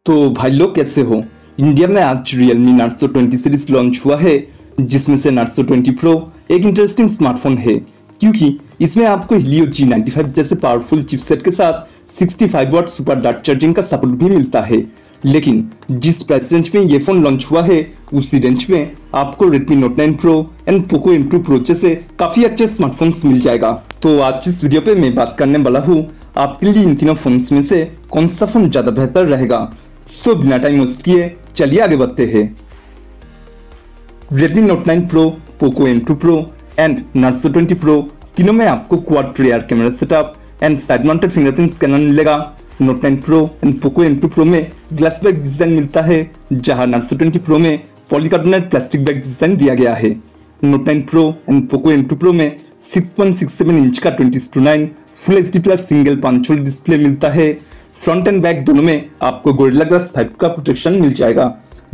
तो भाई लोग कैसे हो। इंडिया में आज Realme Narzo 20 सीरीज लॉन्च हुआ है, जिसमें से Narzo 20 Pro एक इंटरेस्टिंग स्मार्टफोन है, क्योंकि इसमें आपको Helio G95 जैसे पावरफुल चिपसेट के साथ 65 वाट सुपर डार्ट चार्जिंग का सपोर्ट भी मिलता है। लेकिन जिस प्राइस रेंज में ये फोन लॉन्च हुआ है, उसी रेंज में आपको Redmi Note 9 Pro and POCO M2 Pro जैसे काफी अच्छे स्मार्टफोन्स मिल जाएगा। तो आज इस वीडियो पे मैं बात करने वाला हूँ आपके लिए इन तीनों फोन्स में से कौन सा फोन ज्यादा बेहतर रहेगा। तो बिना टाइम वेस्ट किए चलिए आगे बढ़ते हैं। Redmi Note 9 Pro, POCO M2 Pro and Narzo 20 Pro तीनों में आपको quad rear camera setup and side mounted fingerprint scanner मिलेगा। Note 9 Pro and POCO M2 Pro में ग्लास बैक डिजाइन मिलता है, जहां Narzo 20 Pro में पॉलीकार्बोनेट प्लास्टिक बैक डिजाइन दिया गया है। Note 9 Pro and POCO M2 Pro में 6.67 इंच का 20:9 full HD plus single punch hole display मिलता है। फ्रंट एंड बैक दोनों में आपको गोरिल्ला ग्लास 5 का प्रोटेक्शन मिल जाएगा,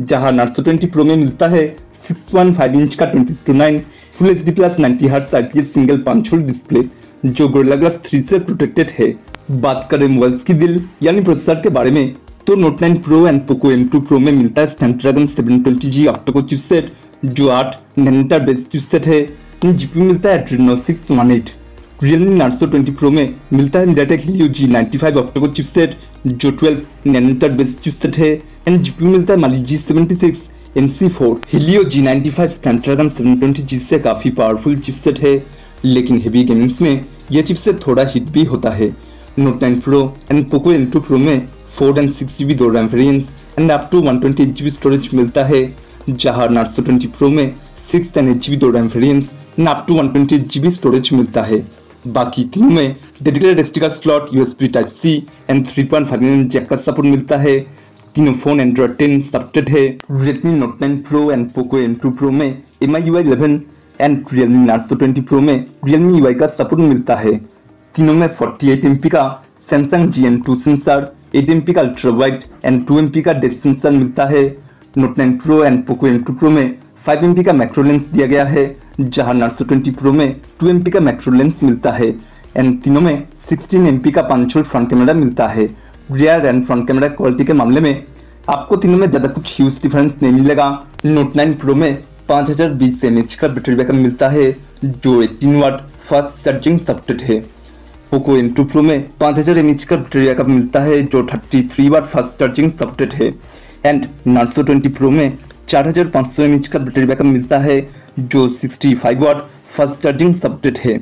जहां Narzo 20 Pro में मिलता है 6.5 इंच का 20:9 full HD plus 90 hertz IPS single punch hole display, जो गोरिल्ला ग्लास 3 से प्रोटेक्टेड है। बात करें मोबाइल्स की दिल यानी प्रोसेसर के बारे में, तो Note 9 Pro and POCO M2 Pro में मिलता है स्नैपड्रैगन 720G ऑक्टा-कोर चिपसेट, जो 8 नैनोमीटर बेस चिपसेट है। जीपीयू मिलता है Adreno 618। Realme Narzo 20 Pro में मिलता है MediaTek Helio G95 octa-core chipset, जो 12 नैनोमीटर बेस चिपसेट है। एंड जीपीयू मिलता है Mali G76 MC4। Helio G95 Snapdragon 720G से काफी पावरफुल चिपसेट है, लेकिन हेवी गेमिंग्स में यह चिपसेट थोड़ा हिट भी होता है। Note 9 Pro and POCO M2 Pro में 4 एंड 6 GB दो RAM variants and up to 128 GB storage मिलता है, जहां Narzo 20 Pro में 6 एंड 8 GB दो RAM variants and up to 128 GB storage मिलता है। बाकी तीनों में dedicated SD card slot, USB Type-C and 3.5mm jack का सपोर्ट मिलता है। तीनों फोन Android 10 सपोर्टेड है। Redmi Note 9 Pro and POCO M2 Pro में MIUI 11 and Realme Narzo 20 Pro में Realme UI का सपोर्ट मिलता है। तीनों में 48 MP का Samsung GM2 सेंसर, 8 MP का अल्ट्रा वाइड एंड 2 MP का डेप्थ सेंसर मिलता है। Note 9 Pro and POCO M2 Pro में 5 MP का मैक्रो लेंस दिया गया है, जहां Narzo 20 Pro में 2 MP का मैक्रो लेंस मिलता है। एंड तीनों में 16 MP का पंच होल फ्रंट कैमरा मिलता है। Rear and front camera quality के मामले में आपको तीनों में ज्यादा कुछ ह्यूज डिफरेंस नहीं मिलेगा। Note 9 Pro में 5020 mAh का बैटरी बैकअप मिलता है, जो 18 वाट फास्ट चार्जिंग सपोर्टेड है। POCO M2 Pro में 5000 mAh का बैटरी बैकअप मिलता है, जो 33 वाट फास्ट चार्जिंग सपोर्टेड है। एंड Narzo 20 Pro में 4500 mAh का बैटरी बैकअप मिलता है, जो 65 वाट फास्ट चार्जिंग सपोर्टेड है।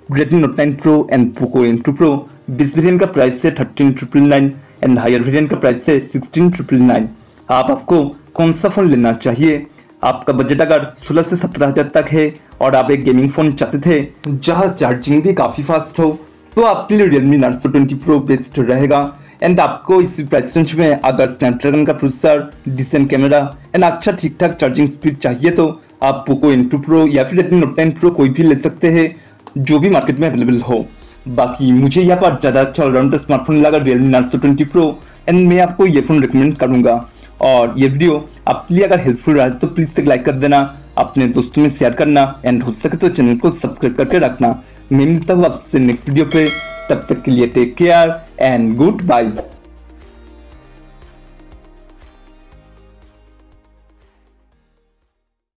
Redmi Note 9 Pro and POCO M2 Pro base variant का प्राइस है 13,999 एंड हायर वेरिएंट का प्राइस है 16,999। आपको कौन सा फोन लेना चाहिए? आपका बजट अगर 16 से 17,000 तक है और आप एक गेमिंग फोन चाहते थे जहां चार्जिंग भी काफी फास्ट हो, तो आपके लिए Realme Narzo 20 Pro बेस्ट रहेगा। एंड आपको इस प्राइस रेंज में अगर स्नैपड्रैगन का प्रोसेसर, डिसेंट कैमरा एंड अच्छा ठीक ठाक चार्जिंग स्पीड चाहिए, तो आप POCO M2 Pro या फिर Redmi Note 9 Pro कोई भी ले सकते हैं, जो भी मार्केट में अवेलेबल हो। बाकी मुझे यहाँ पर ज़्यादा अच्छा ऑलराउंडर स्मार्टफोन लगा Realme Narzo 20 Pro एंड मैं आपको ये फोन रिकमेंड करूँगा। और ये वीडियो आपके लिए अगर हेल्पफुल रहा तो प्लीज़ एक लाइक कर देना, अपने दोस्तों में शेयर करना एंड हो सके तो चैनल को सब्सक्राइब करके रखना। मैं मिलता हूँ आपसे नेक्स्ट वीडियो पे, तब तक के लिए take care and good bye.